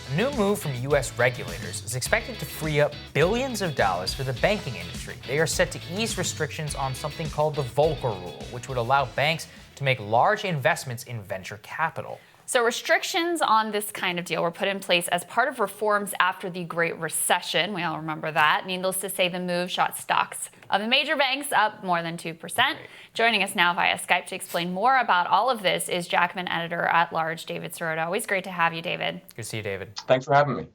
A new move from U.S. regulators is expected to free up billions of dollars for the banking industry. They are set to ease restrictions on something called the Volcker Rule, which would allow banks to make large investments in venture capital. So restrictions on this kind of deal were put in place as part of reforms after the Great Recession. We all remember that. Needless to say, the move shot stocks of the major banks up more than 2%. Joining us now via Skype to explain more about all of this is Jacobin editor-at-large David Sirota. Always great to have you, David. Good to see you, David. Thanks for having me.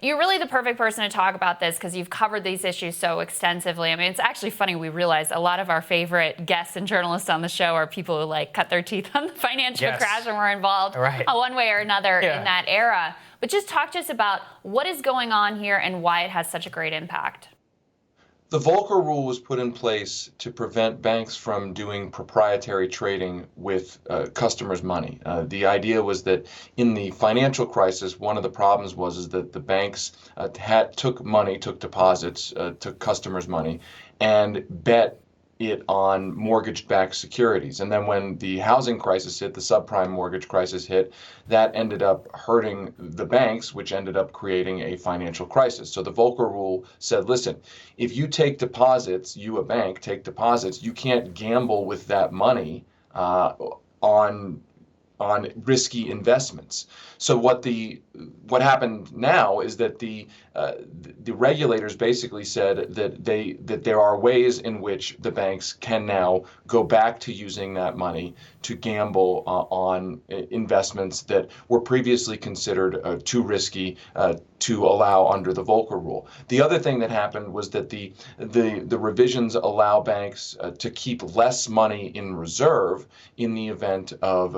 You're really the perfect person to talk about this because you've covered these issues so extensively. I mean, it's actually funny. We realize a lot of our favorite guests and journalists on the show are people who cut their teeth on the financial crash and were involved one way or another in that era. But just talk to us about what is going on here and why it has such a great impact. The Volcker Rule was put in place to prevent banks from doing proprietary trading with customers' money. The idea was that in the financial crisis, one of the problems was that the banks took deposits, took customers' money, and bet it on mortgage-backed securities. And then when the housing crisis hit, the subprime mortgage crisis hit, that ended up hurting the banks, which ended up creating a financial crisis. So the Volcker Rule said, listen, if you take deposits, you, a bank, take deposits, you can't gamble with that money on risky investments. So what happened now is that the regulators basically said that there are ways in which the banks can now go back to using that money to gamble on investments that were previously considered too risky to allow under the Volcker Rule. The other thing that happened was that the revisions allow banks to keep less money in reserve in the event of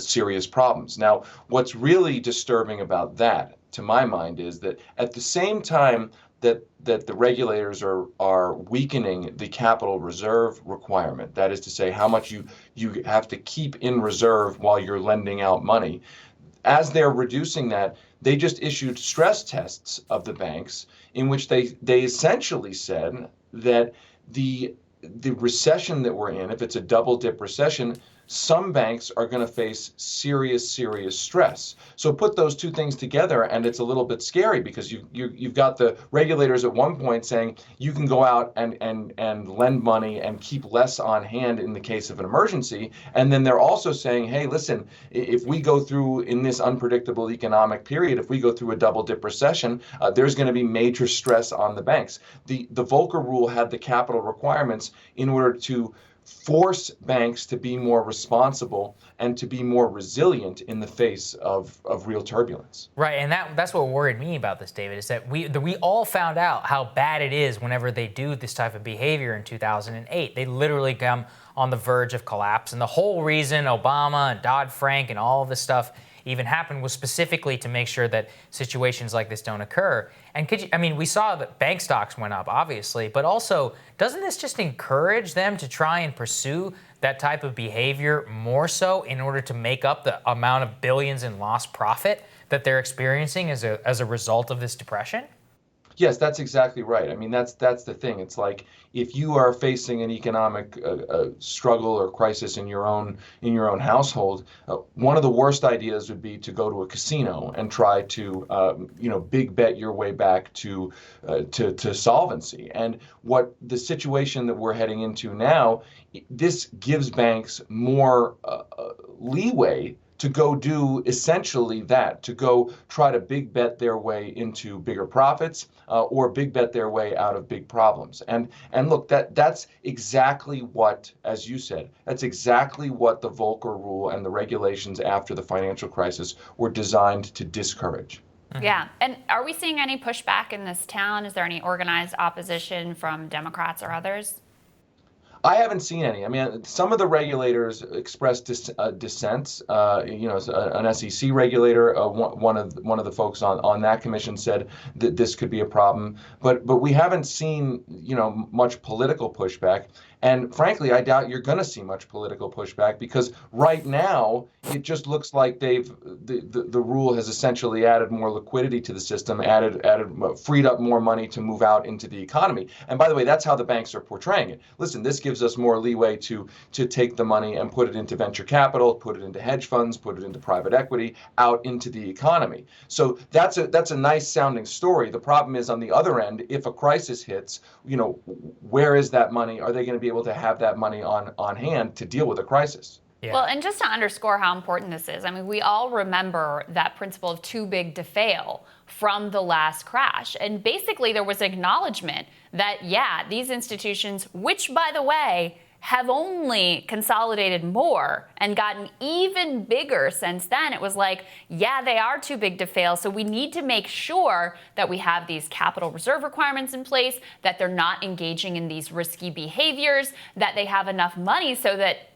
serious problems. Now, what's really disturbing about that, to my mind, is that at the same time that the regulators are weakening the capital reserve requirement, that is to say, how much you have to keep in reserve while you're lending out money, as they're reducing that, they just issued stress tests of the banks in which they essentially said that the recession that we're in, if it's a double dip recession, some banks are going to face serious stress. So put those two things together, and it's a little bit scary because you've got the regulators at one point saying you can go out and lend money and keep less on hand in the case of an emergency, and then they're also saying, hey, listen, if we go through in this unpredictable economic period, if we go through a double dip recession, there's going to be major stress on the banks. The Volcker Rule had the capital requirements in order to force banks to be more responsible and to be more resilient in the face of real turbulence. Right, and that's what worried me about this, David, is that we all found out how bad it is whenever they do this type of behavior in 2008. They literally come on the verge of collapse, and the whole reason Obama and Dodd-Frank and all of this stuff even happened was specifically to make sure that situations like this don't occur. And we saw that bank stocks went up, obviously, but also, doesn't this just encourage them to try and pursue that type of behavior more so in order to make up the amount of billions in lost profit that they're experiencing as a result of this depression? Yes, that's exactly right. I mean, that's the thing. It's like if you are facing an economic struggle or crisis in your own household, one of the worst ideas would be to go to a casino and try to big bet your way back to solvency. And what the situation that we're heading into now, this gives banks more leeway to go do essentially that, to go try to big bet their way into bigger profits or big bet their way out of big problems. And look, that's exactly what, as you said, that's exactly what the Volcker Rule and the regulations after the financial crisis were designed to discourage. Yeah. And are we seeing any pushback in this town? Is there any organized opposition from Democrats or others? I haven't seen any. I mean, some of the regulators expressed dissents. An SEC regulator, one of the folks on that commission said that this could be a problem. But we haven't seen much political pushback. And frankly, I doubt you're going to see much political pushback, because right now it just looks like the rule has essentially added more liquidity to the system, freed up more money to move out into the economy. And by the way, that's how the banks are portraying it. Listen, this gives us more leeway to take the money and put it into venture capital, put it into hedge funds, put it into private equity, out into the economy. So that's a nice sounding story. The problem is, on the other end, if a crisis hits, where is that money? Are they going to be able to have that money on hand to deal with a crisis? Yeah. Well, and just to underscore how important this is, I mean, we all remember that principle of too big to fail from the last crash. And basically there was acknowledgement that, yeah, these institutions, which, by the way, have only consolidated more and gotten even bigger since then. It was like, yeah, they are too big to fail. So we need to make sure that we have these capital reserve requirements in place, that they're not engaging in these risky behaviors, that they have enough money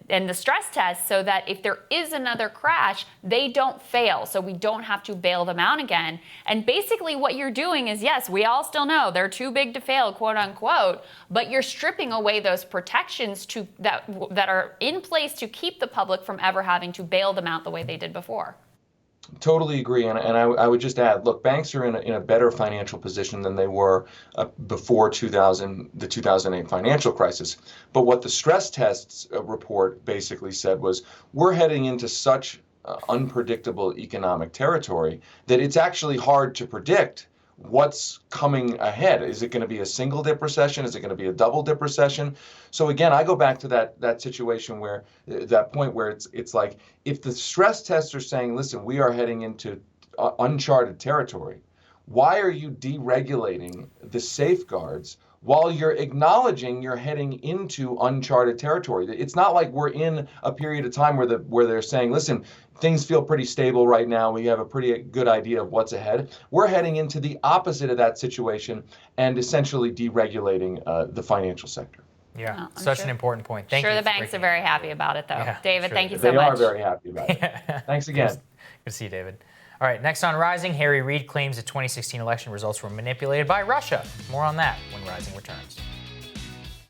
and the stress test, so that if there is another crash, they don't fail. So we don't have to bail them out again. And basically what you're doing is, yes, we all still know they're too big to fail, quote unquote, but you're stripping away those protections that are in place to keep the public from ever having to bail them out the way they did before. Totally agree, and I would just add, look, banks are in a better financial position than they were before the 2008 financial crisis. But what the stress tests report basically said was, we're heading into such unpredictable economic territory that it's actually hard to predict what's coming ahead. Is it going to be a single dip recession? Is it going to be a double dip recession? So again, I go back to that situation where that point where it's like, if the stress tests are saying, listen, we are heading into uncharted territory, why are you deregulating the safeguards while you're acknowledging you're heading into uncharted territory? It's not like we're in a period of time where they're saying, listen, things feel pretty stable right now, we have a pretty good idea of what's ahead. We're heading into the opposite of that situation and essentially deregulating the finational sector. Yeah, such an important point. Thank you. The banks are very happy about it, though. Yeah, David, sure. thank you so much. They are very happy about it. Thanks again. Good to see you, David. All right, next on Rising, Harry Reid claims the 2016 election results were manipulated by Russia. More on that when Rising returns.